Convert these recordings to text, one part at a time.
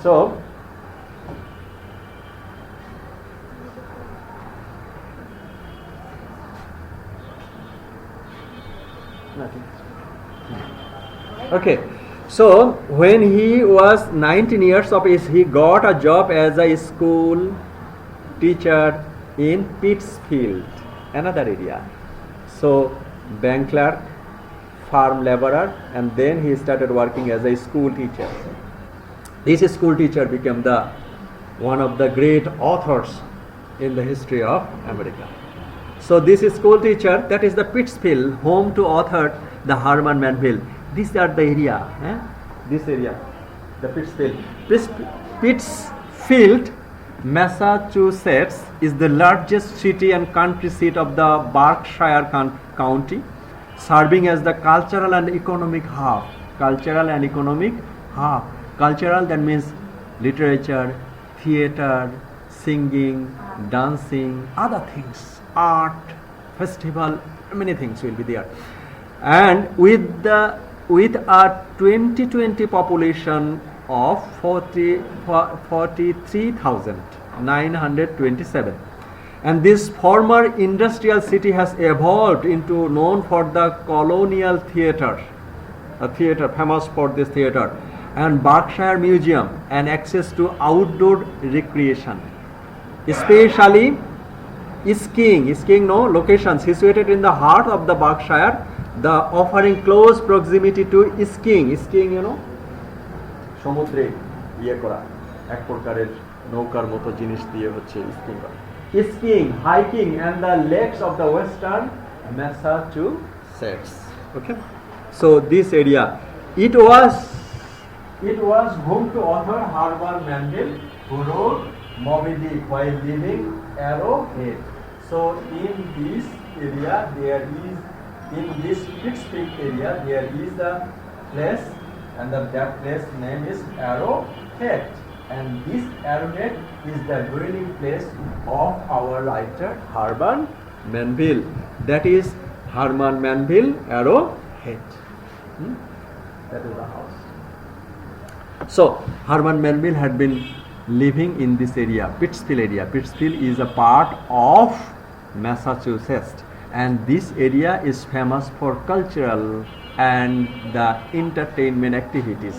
So nothing. Okay, so when he was 19 years of age, he got a job as a school teacher in Pittsfield, another area. So, bank clerk, farm laborer, and then he started working as a school teacher. This school teacher became the one of the great authors in the history of America. So this school teacher, that is the Pittsfield, home to author the Herman Melville. These are the area, this area, the Pittsfield. Pittsfield, Massachusetts is the largest city and county seat of the Berkshire County, serving as the cultural and economic hub. Cultural and economic hub. Cultural, that means literature, theater, singing, dancing, other things, art, festival, many things will be there. And with a 2020 population of 43,927, and this former industrial city has evolved into known for the colonial theater, a theater famous for this theater, and Berkshire Museum, and access to outdoor recreation, especially skiing location situated in the heart of the Berkshire, the offering close proximity to skiing, সমুদ্রে করা এক প্রকারের নৌকার মতো জিনিস দিয়ে হচ্ছে skiing, hiking, and the lakes of the western Massachusetts. Okay, so this area, it was home to author Herman Melville, who wrote Moby Dick while living Arrowhead. So in this area in this Pittsfield area there is a place, and that place name is Arrowhead, and this Arrowhead is the dwelling place of our writer Herman Melville. That is Herman Melville Arrowhead. That is the house. So Herman Melville had been living in this area, Pittsfield area. Pittsfield is a part of Massachusetts, and this area is famous for cultural and the entertainment activities,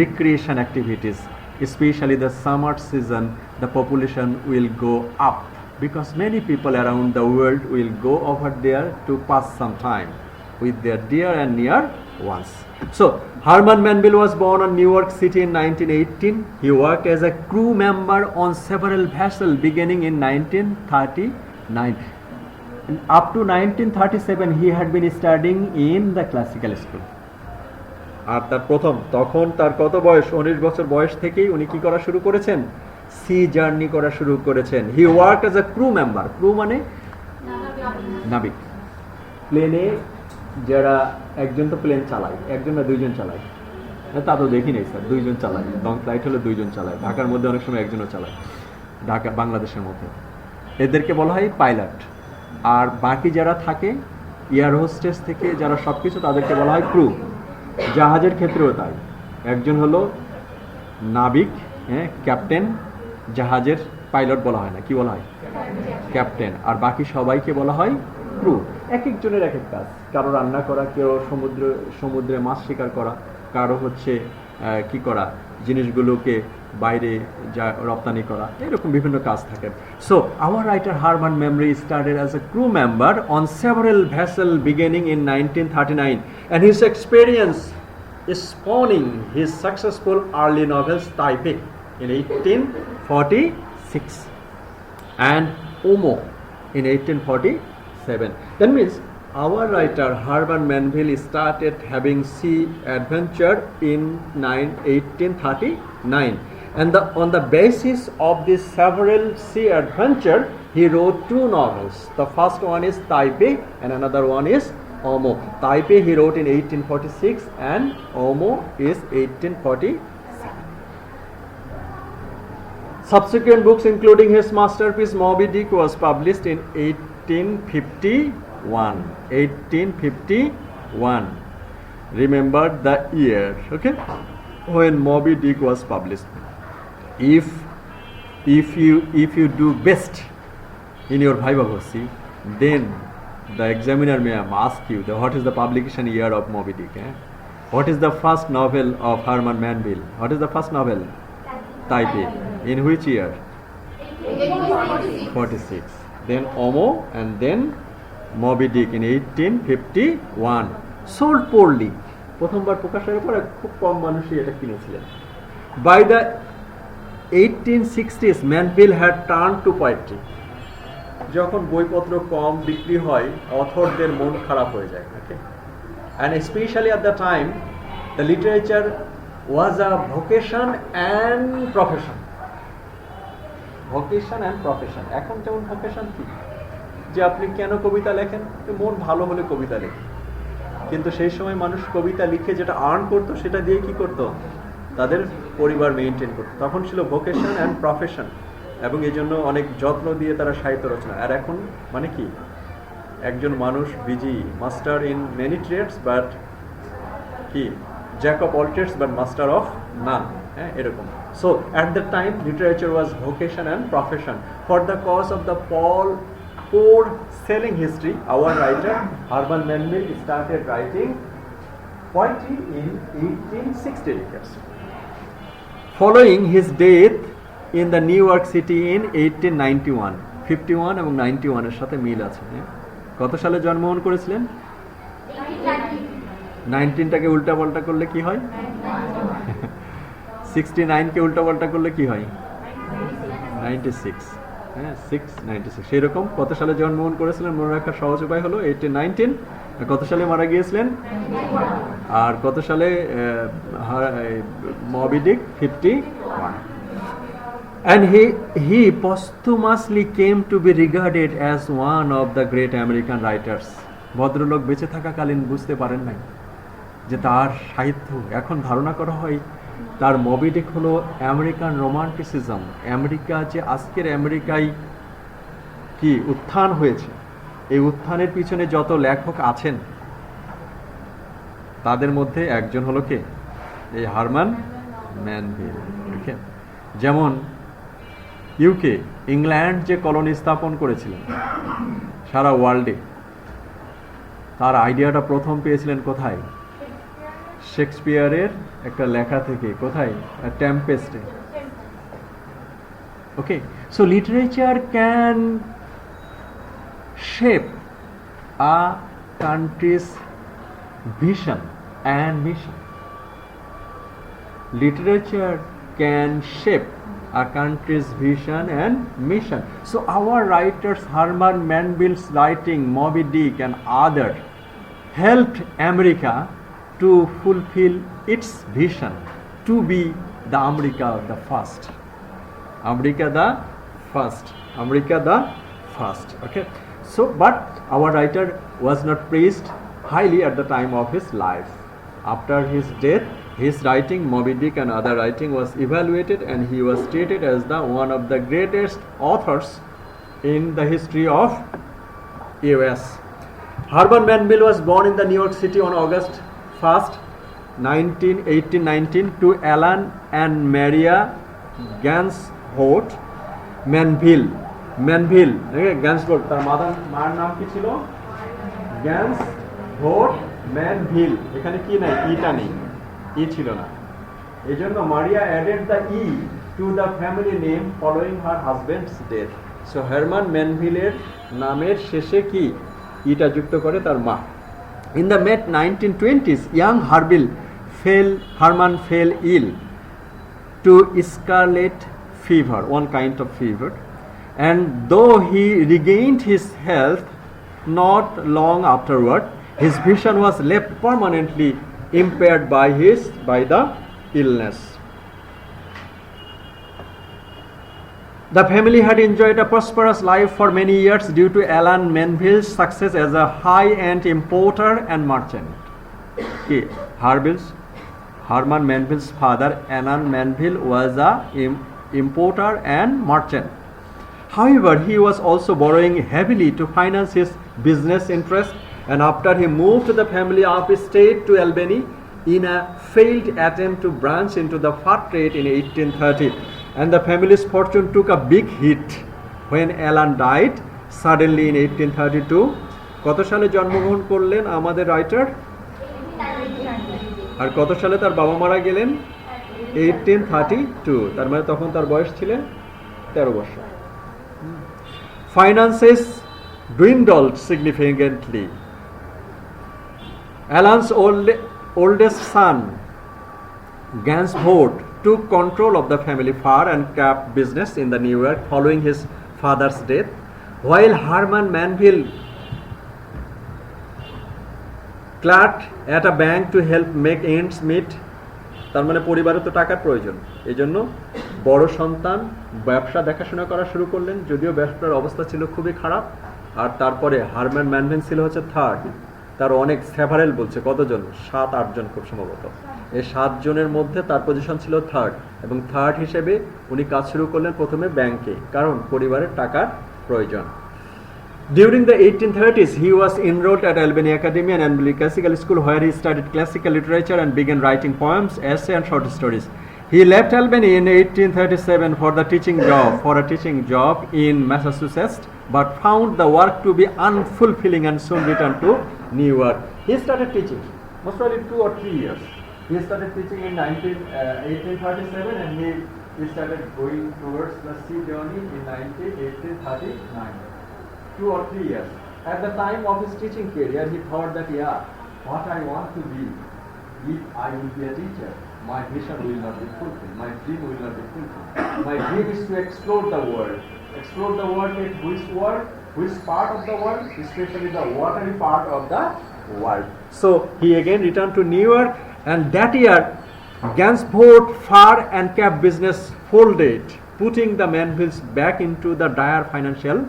recreation activities. Especially the summer season, the population will go up because many people around the world will go over there to pass some time with their dear and near ones. So Herman Melville was born in New York City in 1918. He worked as a crew member on several vessels beginning in 1939. And up to 1937 he had been studying in the classical school. আর তার তখন তার কত বয়স, 19 বছর বয়স থেকেই উনি কি করা শুরু করেছেন, সি জার্নি করা শুরু করেছেন। He work as a crew member. Crew মানে নাবিক। প্লেনে যারা একজন তো প্লেন চালায়, একজন না দুইজন চালায়, তা তো দেখি নাই স্যার, দুইজন চালায়। লং ফ্লাইট হলে দুইজন চালায়, ঢাকার মধ্যে অনেক সময় একজনও চালায়, ঢাকা বাংলাদেশের মধ্যে। এদেরকে বলা হয় পাইলট। আর বাকি যারা থাকে এয়ার হোস্টেস থেকে যারা সব কিছু, তাদেরকে বলা হয় ক্রু। জাহাজের ক্ষেত্রেও তাই, একজন হলো নাবিক, ক্যাপ্টেন। জাহাজের পাইলট বলা হয় না, কি বলা হয়? ক্যাপ্টেন। আর বাকি সবাইকে বলা হয় ক্রু। এক একজনের এক এক কাজ, কারো রান্না করা, কেউ সমুদ্রে মাছ শিকার করা, কারো হচ্ছে কি করা, জিনিসগুলোকে বাইরে যা রপ্তানি করা, এরকম বিভিন্ন কাজ থাকে। So our writer Hermann memory started as a crew member on several vessel beginning in 1939, and his experience is spawning his successful early novels Taipei in 1846 and Omo in 1847. That means our writer Herman Melville started having sea adventure in 1839, and on the basis of this several sea adventure he wrote two novels. The first one is Taipei and another one is Omo. Taipei he wrote in 1846 and Omo is 1847. Subsequent books including his masterpiece Moby Dick was published in 1851. Remember the year, okay, when Moby Dick was published. if you do best in your vivavocy, then the examiner may ask you what is the publication year of Moby Dick. What is the first novel of Herman Melville? What is the first novel? Typee. In which year? 46. Then Omo, and then Moby Dick in 1851. Sold poorly. প্রথমবার প্রকাশের পরে খুব কম মানুষই এটা কিনেছিলেন। By the 1860s, Melville had turned to poetry. যখন বইপত্র কম বিক্রি হয়, অথরদের মন খারাপ হয়ে যায়। Okay? And especially at the time, the literature was a vocation and profession. Vocation and profession. এখন যেমন vocation কি? যে আপনি কেন কবিতা লেখেন? মন ভালো হলে কবিতা লেখেন। কিন্তু সেই সময় মানুষ কবিতা লিখে যেটা আর্ন করতো সেটা দিয়ে কি করতো? তাদের পরিবার মেইনটেইন করতো। তখন ছিল ভোকেশন অ্যান্ড প্রফেশন, এবং এই জন্য অনেক যত্ন দিয়ে তারা সাহিত্য রচনা। আর এখন মানে কি, একজন মানুষ busy, master in many trades but কি, jack of all trades but master of none, হ্যাঁ এরকম। So at the time literature was vocation and profession. For the cause of the poor selling history, our writer Herman Melville started writing poetry in 1860. Following his death in the New York City in 1891, 51 এবং 91 এর সাথে মিল আছে। কত সালে জন্মগ্রহণ করেছিলেন? 19টাকে উল্টাপাল্টা করলে কি হয়? 69কে উল্টাপাল্টা করলে কি হয়? 96। হ্যাঁ 696। সেরকম কত সালে জন্মগ্রহণ করেছিলেন মনে রাখার সহজ উপায় হলো 1819। কত সালে মারা গিয়েছিলেন? আর কত সালে Moby Dick? 51। And he posthumously came to be regarded as one of the great American writers. ভদ্রলোক বেঁচে থাকাকালীন বুঝতে পারেন নাই যে তার সাহিত্য, এখন ধারণা করা হয় তার মবি ডিক হলো আমেরিকান রোমান্টিসিজম। আমেরিকা যে আজকের আমেরিকায় কি উত্থান হয়েছে, এই উত্থানের পিছনে যত লেখক আছেন তাদের মধ্যে একজন হলো কে? এই হারমান ম্যানভিল। যেমন ইউকে, ইংল্যান্ড যে কলোনি স্থাপন করেছিলেন সারা ওয়ার্ল্ডে, তার আইডিয়াটা প্রথম পেয়েছিলেন কোথায়? শেক্সপিয়ারের একটা লেখা থেকে। কোথায়? টেম্পেস্টে। Okay, so literature can shape a country's vision and mission. Literature can shape a country's vision and mission. So our writers, Herman Melville's writing, Moby Dick and others, helped America to fulfill its vision to be the America the first. America the first. America the first. Okay. So, but our writer was not praised highly at the time of his life. After his death, his writing, Moby Dick and other writing, was evaluated, and he was treated as the one of the greatest authors in the history of US. Herman Melville was born in the New York City on August 1st, 1819, to Alan and Maria Gansford Melville. গ্যান্সফোর্ড, তার মার নাম কি ছিল? গ্যান্সফোর্ড Manville. এখানে কি নাই? ইটা নেই, ই ছিল না, এই জন্য Maria added the e to the family name following her husband's death. So Herman ম্যানভিলের নামের শেষে কি ইটা যুক্ত করে তার মা। In the mid 1920s, young Herman fell ill to scarlet fever, one kind of fever. And though he regained his health not long afterward, his vision was left permanently impaired by the illness. The family had enjoyed a prosperous life for many years due to Alan Melville's success as a high-end importer and merchant. Herman Melville's father, Alan Melville, was a importer and merchant. However, he was also borrowing heavily to finance his business interests, and after he moved the family upstate to Albany in a failed attempt to branch into the fur trade in 1830, and the family's fortune took a big hit when Alan died suddenly in 1832. কত সালে জন্মগ্রহণ করলেন আমাদের writer, আর কত সালে তার বাবা মারা গেলেন? 1832, তার মানে তখন তার বয়স ছিলেন 13 বছর। Finances dwindled significantly. Alan's oldest son, Gansford, took control of the family fur and cap business in the New York following his father's death, while Herman Manville clerked at a bank to help make ends meet. তার মানে পরিবারে তো টাকার প্রয়োজন, এই জন্য বড় সন্তান ব্যবসা দেখাশোনা করা শুরু করলেন, যদিও ব্যবসার অবস্থা ছিল খুবই খারাপ। আর তারপরে হারম্যান ম্যানভেল ছিল হচ্ছে থার্ড, তার অনেক সেভারেল বলছে কতজন, 7-8 জন খুব সম্ভবত। এই 7 জনের মধ্যে তার পজিশন ছিল থার্ড, এবং থার্ড হিসেবে উনি কাজ শুরু করলেন প্রথমে ব্যাংকে, কারণ পরিবারের টাকার প্রয়োজন। During the 1830s, he was enrolled at Albany Academy and Albany Classical School, where he studied classical literature and began writing poems, essays, and short stories. He left Albany in 1837 for a teaching job in Massachusetts, but found the work to be unfulfilling and soon returned to New York. He started teaching, most probably 2 or 3 years. He started teaching in 1837, and he started going towards the sea journey in 1839. 2 or 3 years. At the time of his teaching career, he thought that, what I want to be, if I will be a teacher, my vision will not be fulfilled, my dream will not be fulfilled. My dream is to explore the world. Explore the world at which part of the world, especially the watery part of the world. So he again returned to New York, and that year, Gansford fur and cap business folded, putting the Manvilles back into the dire financial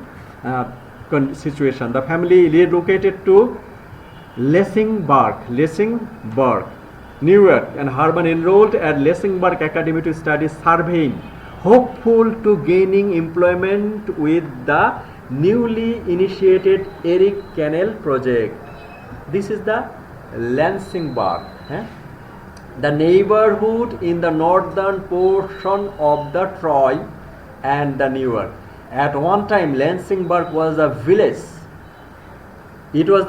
situation. The family relocated to Lessingburg, New York, and Herman enrolled at Lessingburg Academy to study surveying, hopeful to gaining employment with the newly initiated Erie Canal project. This is the Lansingburg, the neighborhood in the northern portion of the Troy and the New York. At one time, Lansingburg was a village. It was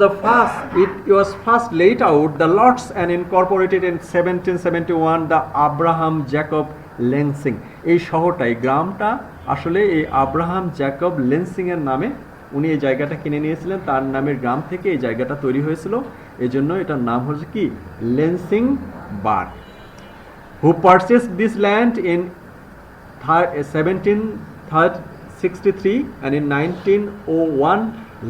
first laid out the lots and incorporated in 1771 the Abraham Jacob Lansing. এই শহরটা, এই গ্রামটা আসলে এই Abraham Jacob lensing এর নামে উনি এই জায়গাটা কিনে নিয়েছিলেন, তার নামের গ্রাম থেকে এই জায়গাটা তৈরি হয়েছিল, এই জন্য এটার নাম হচ্ছে কি লেন্সিংবার্গ। Who purchased this land in 1763, and in 1901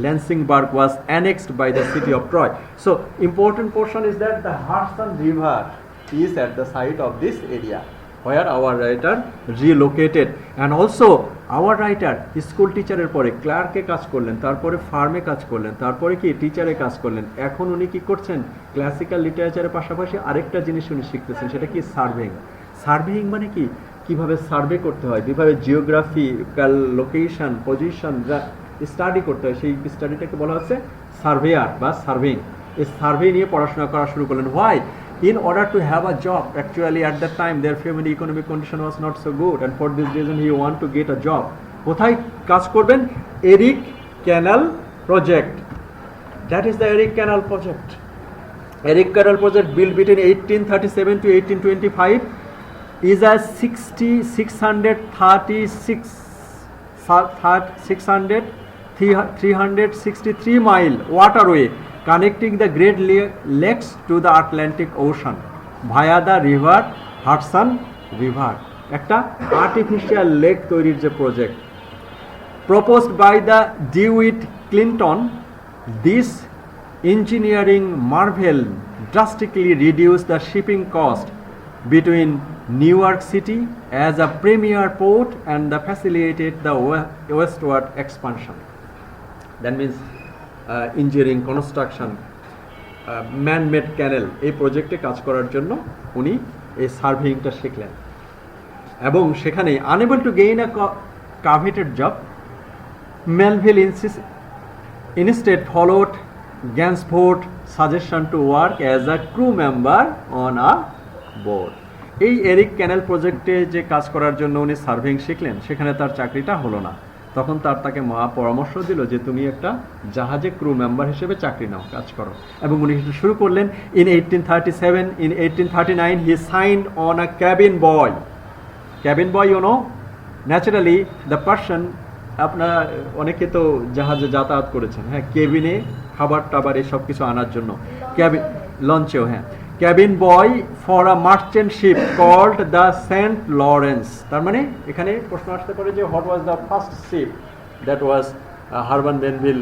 Lansingburg was annexed by the city of Troy. So important portion is that the Hudson River is at the site of this area where our writer relocated, and also our writer school টিচারের পরে ক্লার্কে কাজ করলেন, তারপরে ফার্মে কাজ করলেন, তারপরে কি টিচারে কাজ করলেন, এখন উনি কি করছেন ক্লাসিক্যাল লিটারেচারের পাশাপাশি আরেকটা জিনিস উনি শিখতেছেন, সেটা কি সার্ভেইং মানে কি, কিভাবে সার্ভে করতে হয়, কিভাবে জিওগ্রাফিক্যাল লোকেশন পজিশন স্টাডি করতে হয়, সেই স্টাডিটাকে বলা হচ্ছে সার্ভেয়ার বা সার্ভেইং। এই সার্ভে নিয়ে পড়াশোনা করা শুরু করলেন। Why? In order to have a job, actually at that time their family economic condition was not so good, and for this reason he want to get a job. কোথায় কাজ করবেন? Erie Canal project. That is the Erie Canal project. Erie Canal project built between 1837 to 1825 is a 363 mile waterway connecting the Great Lakes to the Atlantic Ocean via the river Hudson River. একটা artificial lake তৈরির যে project proposed by the DeWitt Clinton, this engineering marvel drastically reduced the shipping cost between New York City as a premier port and facilitated the westward expansion. That means engineering, construction, man made canal, এই প্রজেক্টে কাজ করার জন্য উনি এই সার্ভেইংটা শিখলেন, এবং সেখানে unable to gain a coveted job, Melville instead followed Gansford's suggestion to work as a crew member on a boat. এই এরিক ক্যানেল প্রজেক্টে যে কাজ করার জন্য উনি সার্ভিং শিখলেন, সেখানে তার চাকরিটা হলো না। তখন তাকে মা পরামর্শ দিল যে তুমি একটা জাহাজে ক্রু মেম্বার হিসেবে চাকরি নাও, কাজ করো। এবং উনি শুরু করলেন। In 1837, in 1839 he signed on a cabin boy. Cabin boy, you know, naturally the person, আপনারা অনেকে তো জাহাজে যাতায়াত করেছেন, হ্যাঁ, কেবিনে খাবার টাবার এসব কিছু আনার জন্য ক্যাবিন, লঞ্চেও, হ্যাঁ, cabin boy for a merchant ship called the Saint Lawrence. তার মানে এখানে প্রশ্ন আসতে পারে যে what was the first ship that was Herman Melville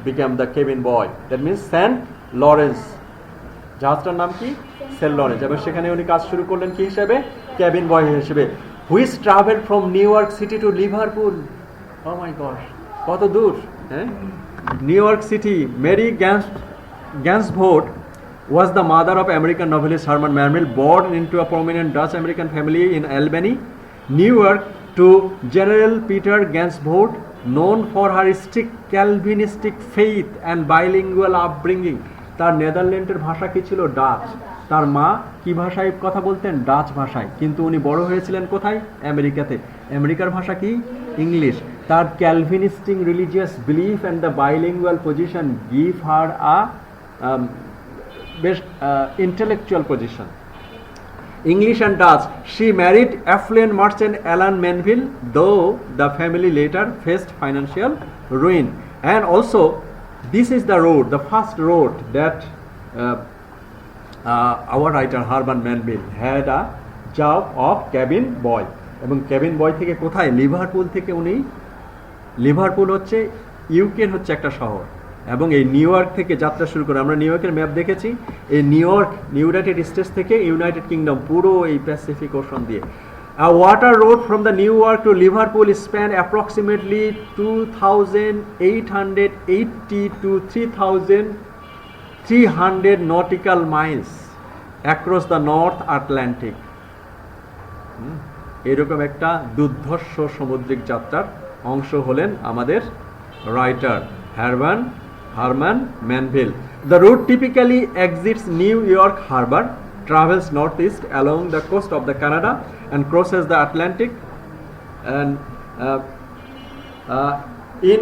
became the cabin boy, that means Saint Lawrence. জাহাজটার নাম কি? Saint Lawrence. এবার সেখানে উনি কাজ শুরু করলেন কি হিসেবে? ক্যাবিন বয় হিসেবে। Which travel from New York City to Liverpool. Oh my God, কত দূর, হ্যাঁ, New York City. Mary Gansevoort was the mother of American novelist Herman Melville, born into a prominent Dutch-American family in Albany, New York, to General Peter Gansvoort, known for her strict Calvinistic faith and bilingual upbringing. তার নেদারল্যান্ডের ভাষা কি ছিল? Dutch. তার মা কি ভাষায় কথা বলতেন? ডাচ ভাষায়। কিন্তু উনি বড় হয়েছিলেন কোথায়? আমেরিকাতে। আমেরিকার ভাষা কি? ইংলিশ। তার Calvinistic religious belief and the bilingual position give her a best intellectual position. English and Dutch. She married affluent merchant Alan Menville, though the family later faced financial ruin. And also, this is the road, the first road that our writer Herman Melville had a job of cabin boy. এবং cabin boy থেকে কোথায়? Liverpool থেকে উনি, Liverpool হচ্ছে ইউকের হচ্ছে একটা শহর, এবং এই নিউ ইয়র্ক থেকে যাত্রা শুরু করে। আমরা নিউ ইয়র্কের ম্যাপ দেখেছি, এই নিউ ইয়র্ক ইউনাইটেড স্টেটস থেকে ইউনাইটেড কিংডম, পুরো এই প্যাসিফিক ওশন দিয়ে। A water road from the New York to Liverpool span approximately 2,880 to 3,300 nautical miles across the North Atlantic. এরকম একটা দুর্ধর্ষ সামুদ্রিক যাত্রার অংশ হলেন আমাদের writer Herman Melville. The route typically exits New York Harbor, travels northeast along the coast of the Canada, and crosses the Atlantic. And in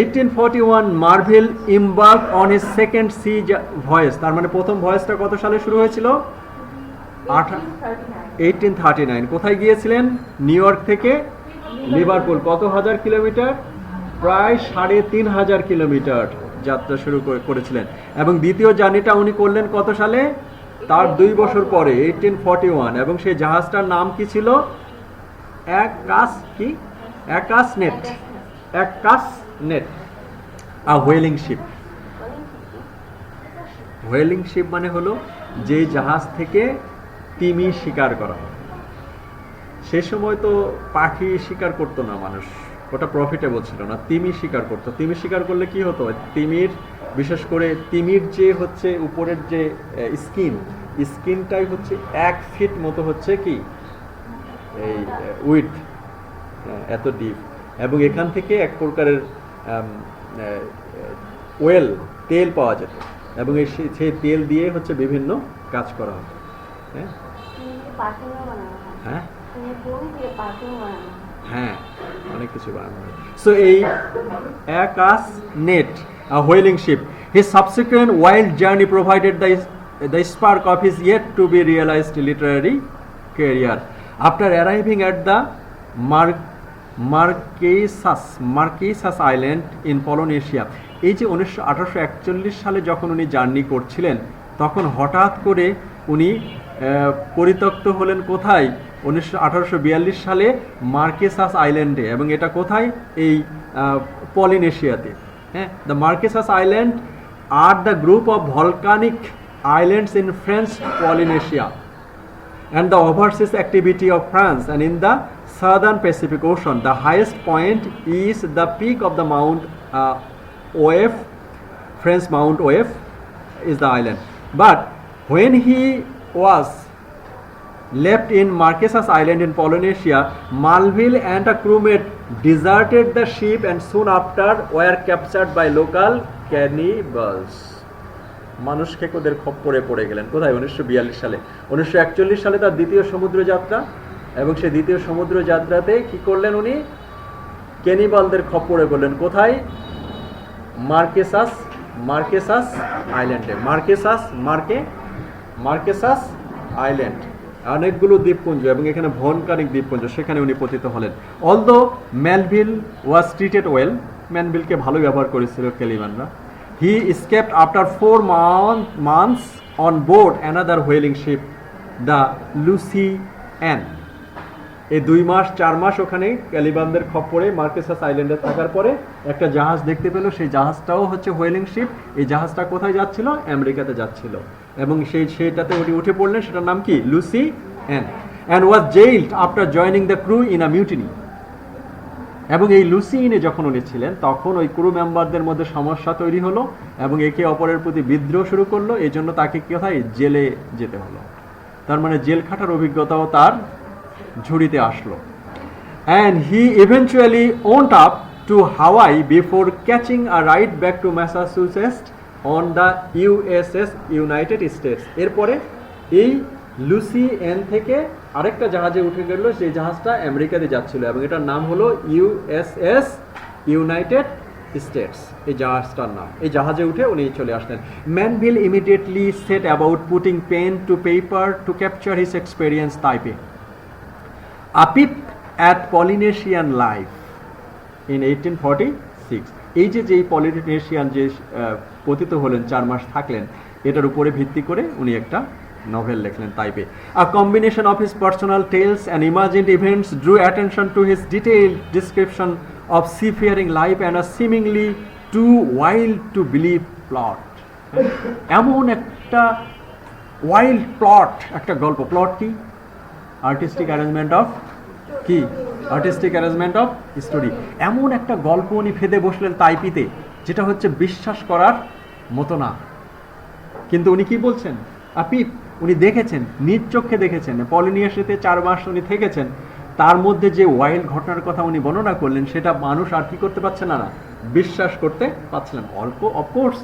1841, Melville embarked on his second sea voyage. তার মানে প্রথম ভয়েজটা কত সালে শুরু হয়েছিল? 1839। কোথায় গিয়েছিলেন? New York থেকে লিভারপুল। কত হাজার কিলোমিটার? প্রায় 3,500 কিলোমিটার যাত্রা শুরু করেছিলেন। এবং দ্বিতীয় জার্নিটা উনি করলেন কত সালে? তার 2 বছর পরে, 1841। এবং সেই জাহাজটার নাম কি ছিল? অ্যাকাসনেট। আ হুয়েলিং শিপ। হুয়েলিং শিপ মানে হলো যে জাহাজ থেকে তিমি শিকার করা। সে সময় তো পাখি শিকার করতো না মানুষ, ওটা প্রফিটেবল ছিল না, তিমি শিকার করতো। তিমি শিকার করলে কি হতো? তিমির, বিশেষ করে তিমির যে হচ্ছে উপরের যে স্কিনটাই হচ্ছে 1 ফিট মতো হচ্ছে কি এই উইথ, এত ডিপ। এবং এখান থেকে এক প্রকারের ওয়েল, তেল পাওয়া যেত, এবং সেই তেল দিয়ে হচ্ছে বিভিন্ন কাজ করা হতো। হ্যাঁ, অনেক কিছু বানানো হয়। সো এই অ্যাকাসনেট, a whaling ship. His subsequent wild journey provided the spark of his yet to be realized literary career. After arriving at the Marquesas Island in Polynesia, এই যে 1841 সালে যখন উনি জার্নি করছিলেন, তখন হঠাৎ করে উনি পরিত্যক্ত হলেন কোথায়? 1842 সালে মার্কেসাস আইল্যান্ডে। এবং এটা কোথায়? এই পলিনেশিয়াতে। হ্যাঁ, দ্য মার্কেসাস আইল্যান্ড আর the group of volcanic islands in French Polynesia and the overseas activity of France, and in the southern Pacific Ocean. The highest point is the peak of the Mount Oeuf. French Mount Oeuf is the island. But when he was left in Marquesas Island in Polynesia, Melville and a crewmate deserted the ship and soon after were captured by local cannibals. মানুষ খেকোদের খপ্পরে পড়ে গেলেন কোথায় 1942 সালে 1941 সালে তার দ্বিতীয় সমুদ্র যাত্রা এবং সেই দ্বিতীয় সমুদ্র যাত্রাতে কি করলেন উনি ক্যানিবালদের খপ্পরে পড়লেন কোথায় মার্কেসাস আইল্যান্ডে মার্কেসাস আইল্যান্ড অনেকগুলো দ্বীপপুঞ্জ এবং এখানে ভনকারিক দ্বীপপুঞ্জ সেখানে উনি পতিত হলেন অলদো মেলভিল ওয়াজ ট্রিটেড ওয়েল মেলভিলকে ভালো ব্যবহার করেছিল ক্যালিবানরা হি escaped after 4 months on board another whaling ship the Lucy Ann এই 2 মাস ওখানে ক্যালিবানদের খপ্পরে মার্কেসাস আইল্যান্ডে থাকার পরে একটা জাহাজ দেখতে পেল সেই জাহাজটাও হচ্ছে হোয়েলিং শিপ এই জাহাজটা কোথায় যাচ্ছিল আমেরিকাতে যাচ্ছিল এবং সেটাতে উনি উঠে পড়লেন সেটার নাম কি Lucy an and was jailed after joining the crew in a mutiny এবং এই লুসি ইনে যখন উনি ছিলেন তখন ওই ক্রু মেম্বারদের মধ্যে সমস্যা তৈরি হলো এবং একে অপরের প্রতি বিদ্রোহ শুরু করলো এই জন্য তাকে কোথায় জেলে যেতে হলো তার মানে জেল খাটার অভিজ্ঞতাও তার ঝুড়িতে আসলো and he eventually went up to Hawaii before catching a ride back to Massachusetts on the USS United States এরপরে এই লুসি এন থেকে আরেকটা জাহাজে উঠে গেল সেই জাহাজটা আমেরিকাতে যাচ্ছিল এবং এটার নাম হলো USS ইউনাইটেড স্টেটস এই জাহাজটার নাম এই জাহাজে উঠে উনি চলে আসলেন Melville immediately set about putting pen to paper to capture his experience টাইপে A peep at Polynesian life in 1846 এই যে পলিনেশিয়ান যে পতিত হলেন 4 মাস থাকলেন এটার উপরে ভিত্তি করে উনি একটা novel লিখলেন টাইপে A combination of his personal tales and imagined events drew attention to his detailed description of seafaring life and a seemingly too wild to believe plot এমন একটা wild plot একটা গল্প প্লট কি আর্টিস্টিক অ্যারেঞ্জমেন্ট অফ স্টোরি এমন একটা গল্প উনি Fede বসলেন তাইপিতে যেটা হচ্ছে বিশ্বাস করার মতো না কিন্তু উনি কি বলছেন আপনি উনি দেখেছেন নিজ চোখে দেখেছেন পলিনেশিয়াতে 4 মাস উনি থেকেছেন তার মধ্যে যে ওয়াইল্ড ঘটনার কথা উনি বর্ণনা করলেন সেটা মানুষ আর কি করতে পারছে না বিশ্বাস করতে পারছিলেন অল্প of course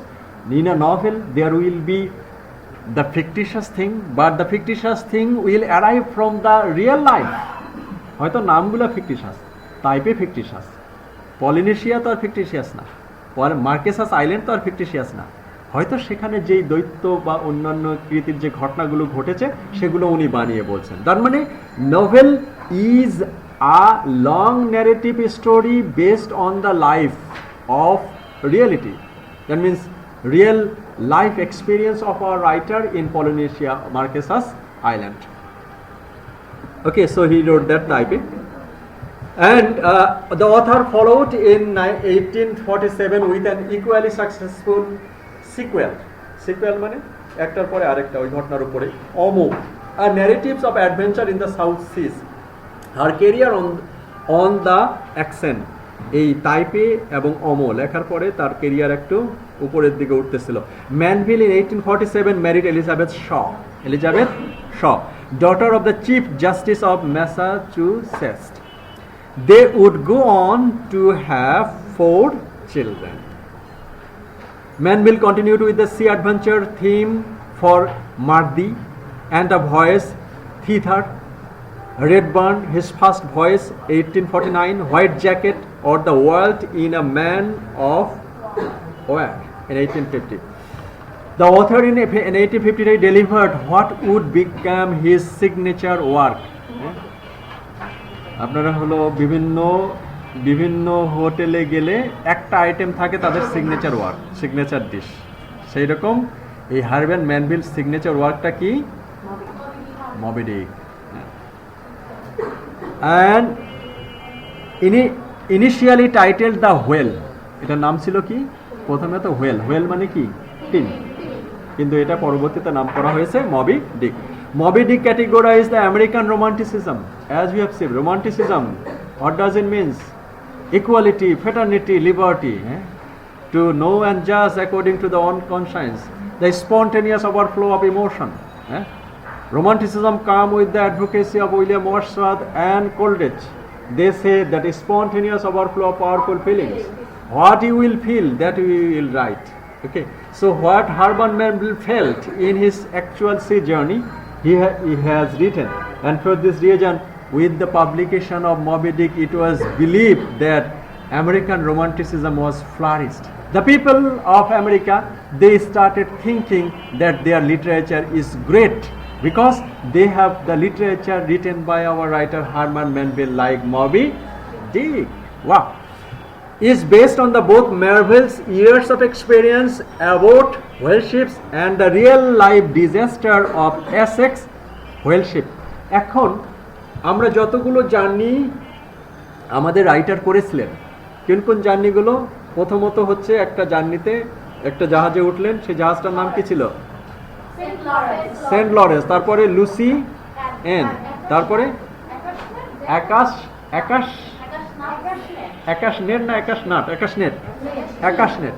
in a novel there will be the fictitious thing but the fictitious thing will arrive from the real life হয়তো নামগুলো ফিকটিশাস টাইপে ফিকটিশাস পলিনেশিয়া তো আর ফিকটিশিয়াস না মার্কেসাস আইল্যান্ড তো আর ফিকটিশিয়াস না হয়তো সেখানে যেই দৈত্য বা অন্যান্য কৃতির যে ঘটনাগুলো ঘটেছে সেগুলো উনি বানিয়ে বলছেন তার মানে novel is a long narrative story based on the life of reality that means real life experience of our writer in Polynesia, Marquesas Island. Okay, so he wrote that typing. And the author followed in 1847 with an equally successful sequel. Sequel মানে একটার পরে আরেকটা ওই ঘটনার উপরে Omo, a narratives of adventure in the South Seas. Her career on the accent. এই টাইপে এবং অমো লেখার পরে তার ক্যারিয়ার একটু উপরের দিকে উঠতেছিল Melville in 1847 married Elizabeth Shaw daughter of the chief justice of Massachusetts they would go on to have 4 children Melville continued with the sea adventure theme for Mardi and a voyage thither Redburn, his first voice, 1849, White Jacket, or The World in a Man of War, in 1850. The author in 1853 delivered what would become his signature work. আপনারা হলো বিভিন্ন হোটেলে গেলে একটা item থাকে তাদের signature dish সেই রকম এই হারভেন ম্যানভিল সিগনেচার ওয়ার্কটা কি মবি ডিক and initially titled The Whale এটার নাম ছিল কি প্রথমে তো হোয়েল মানে কি টিন কিন্তু এটা পরবর্তীতে নাম করা হয়েছে মবি ডিক categorized the American romanticism as we have seen romanticism what does it means equality fraternity liberty to know and judge according to the own conscience the spontaneous overflow of emotion Romanticism come with the advocacy of William Wordsworth and Coleridge. They say that a spontaneous overflow of powerful feelings. What you will feel, that you will write. Okay. So what Herman Melville felt in his actual sea journey, he has written. And for this reason, with the publication of Moby Dick, it was believed that American Romanticism was flourished. The people of America, they started thinking that their literature is great because they have the literature written by our writer Herman Melville, like Moby Dick. Wow. Is based on the both Melville's years of experience about whale ships and the real life disaster of Essex whale ship. এখন আমরা যতগুলো journey আমাদের writer করেছিলেন, কোন কোন জার্নিগুলো? প্রথমত হচ্ছে একটা জার্নিতে একটা জাহাজে উঠলেন, সেই জাহাজটার নাম কি ছিল? Saint Lawrence. তারপরে লুসি এন, তারপরে আকাশনেট।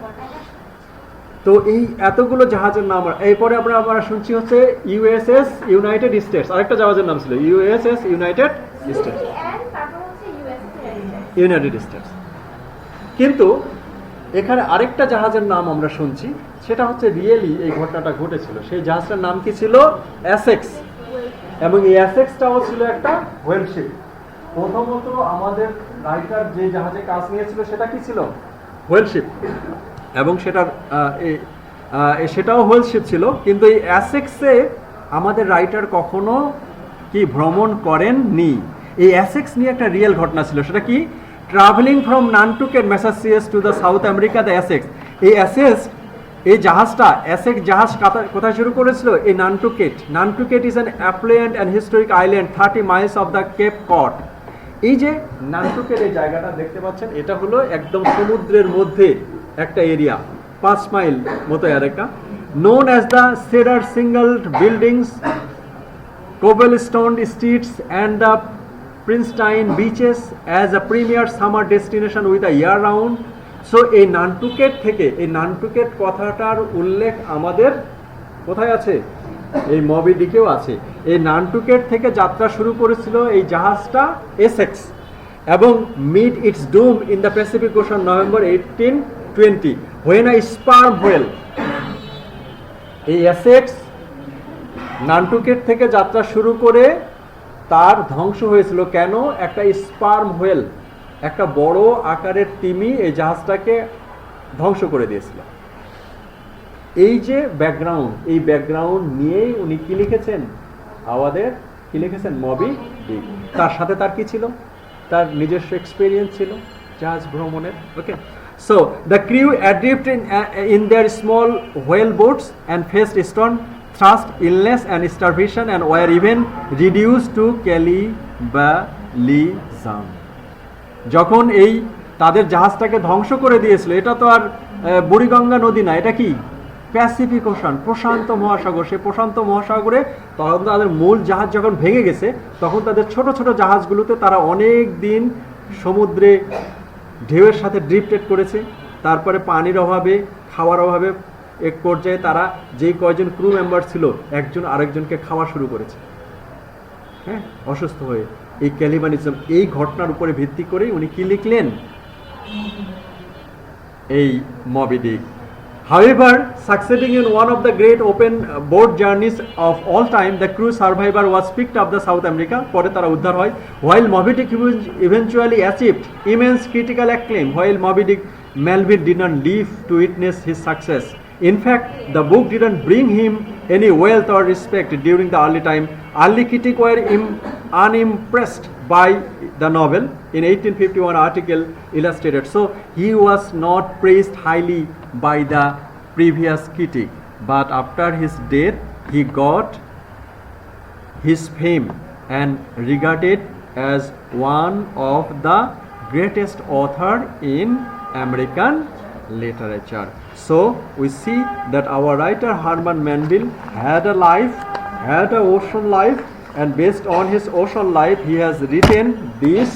তো এই এতগুলো জাহাজের নাম, এরপরে আমরা শুনছি হচ্ছে ইউএসএস ইউনাইটেড স্টেটস, আরেকটা জাহাজের নাম ছিল ইউএসএস ইউনাইটেড স্টেটস। কিন্তু এখানে আরেকটা জাহাজের নাম আমরা শুনছি, সেটা হচ্ছে রিয়েলি এই ঘটনাটা ঘটেছিল। সেই জাহাজটার নাম কি ছিল? অ্যাসেক্স। এবং এই অ্যাসেক্সটাও ছিল একটা হোয়েল শিপ। প্রথমত আমাদের রাইটার যে জাহাজে কাজ নিয়েছিল সেটা কি ছিল? Whale ship. এবং সেটাও হোয়েল শিপ ছিল। কিন্তু এই অ্যাসেক্সে আমাদের রাইটার কখনো কি ভ্রমণ করেননি। এই অ্যাসেক্স নিয়ে একটা রিয়েল ঘটনা ছিল। সেটা কি? Travelling from Nantucket Massachusetts to the South America, the Essex. এই জাহাজটা অ্যাসেক্স জাহাজ কোথায় শুরু করেছিল? এই Nantucket. Nantucket is an affluent and historic island 30 miles of the Cape Cod. এই যে নানটুকেট এই জায়গাটা দেখতে পাচ্ছেন, এটা হলো একদম সমুদ্রের মধ্যে একটা এরিয়া, 5 মাইল মতো এলাকা। Known as the cider single buildings, cobblestone streets and the pristine beaches as a premier summer destination with a year round. So এই নানটুকেট থেকে, এই নানটুকেট কথাটার উল্লেখ আমাদের কোথায় আছে? এই মবি ডিকেও আছে। এই নানটুকেট থেকে যাত্রা শুরু করেছিল এই জাহাজটা এসেক্স, এবং met its doom in the Pacific Ocean November 1820 when a sperm whale, এই এসেক্স নানটুকেট থেকে যাত্রা শুরু করে তার ধ্বংস হয়েছিল। কেন? একটা স্পার্ম হোয়েল, একটা বড় আকারের তিমি এই জাহাজটাকে ধ্বংস করে দিয়েছিল। এই যে ব্যাকগ্রাউন্ড, এই ব্যাকগ্রাউন্ড নিয়েই উনি কি লিখেছেন? আমাদের কি লিখেছেন? মবি ডিক। তার সাথে তার কি ছিল? তার নিজস্ব এক্সপেরিয়েন্স ছিল জাহাজ ভ্রমণের। ওকে, so the crew adrift in their small whale boats and faced storm, thrust, illness and starvation and were even reduced to cannibalism. যখন এই তাদের জাহাজটাকে ধ্বংস করে দিয়েছিল, এটা তো আর বুড়িগঙ্গা নদী না, এটা কি? প্যাসিফিক ওশান, প্রশান্ত মহাসাগর। সেই প্রশান্ত মহাসাগরে তখন তাদের মূল জাহাজ যখন ভেঙে গেছে, তখন তাদের ছোট ছোট জাহাজগুলোতে তারা অনেক দিন সমুদ্রে ঢেউয়ের সাথে ড্রিফটেড করেছে। তারপরে পানির অভাবে, খাওয়ার অভাবে এক পর্যায়ে তারা যেই কয়জন ক্রু মেম্বার ছিল, একজন আরেকজনকে খাওয়া শুরু করেছে, হ্যাঁ, অসুস্থ হয়ে। এই ক্যানিবালিজম, এই ঘটনার উপরে ভিত্তি করে উনি কি লিখলেন? এই মবি ডিক। However, succeeding in one of the great open boat journeys of all time, the crew survivor was picked up the South America. পরে তারা উদ্ধার হয়। While Moby Dick eventually achieved immense critical acclaim, while Moby Dick, Melville did not live to witness his success. In fact, the book didn't bring him any wealth or respect during the early time. Early critics were unimpressed by the novel. In 1851 article illustrated, so he was not praised highly by the previous critic, but after his death he got his fame and regarded as one of the greatest author in American literature. So we see that our writer Herman Melville had an ocean life, and based on his ocean life he has written this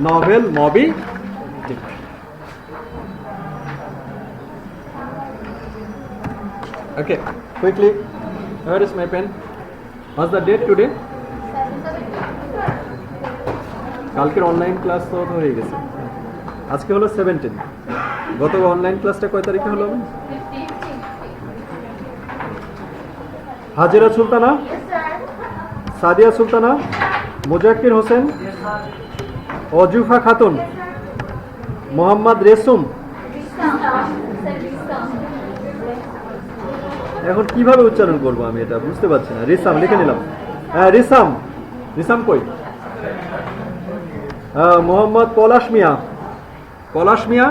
novel Moby Dick. Okay, quickly Where is my pen? What's the date today? কালকের online class তো হয়ে গেছে, আজকে হলো 17। গত online ক্লাসটা কয় তারিখে হলো? হাজিরা সুলতানা, সাদিয়া সুলতানা, মুজাক্কির হোসেন, অজুফা খাতুন, মোহাম্মদ রেসুম। এখন কিভাবে উচ্চারণ করবো আমি এটা বুঝতে পারছি না। রিসাম লিখে নিলাম। হ্যাঁ রিসাম, রিসাম কই? মোহাম্মদ পলাশ মিয়া, পলাশ মিয়া।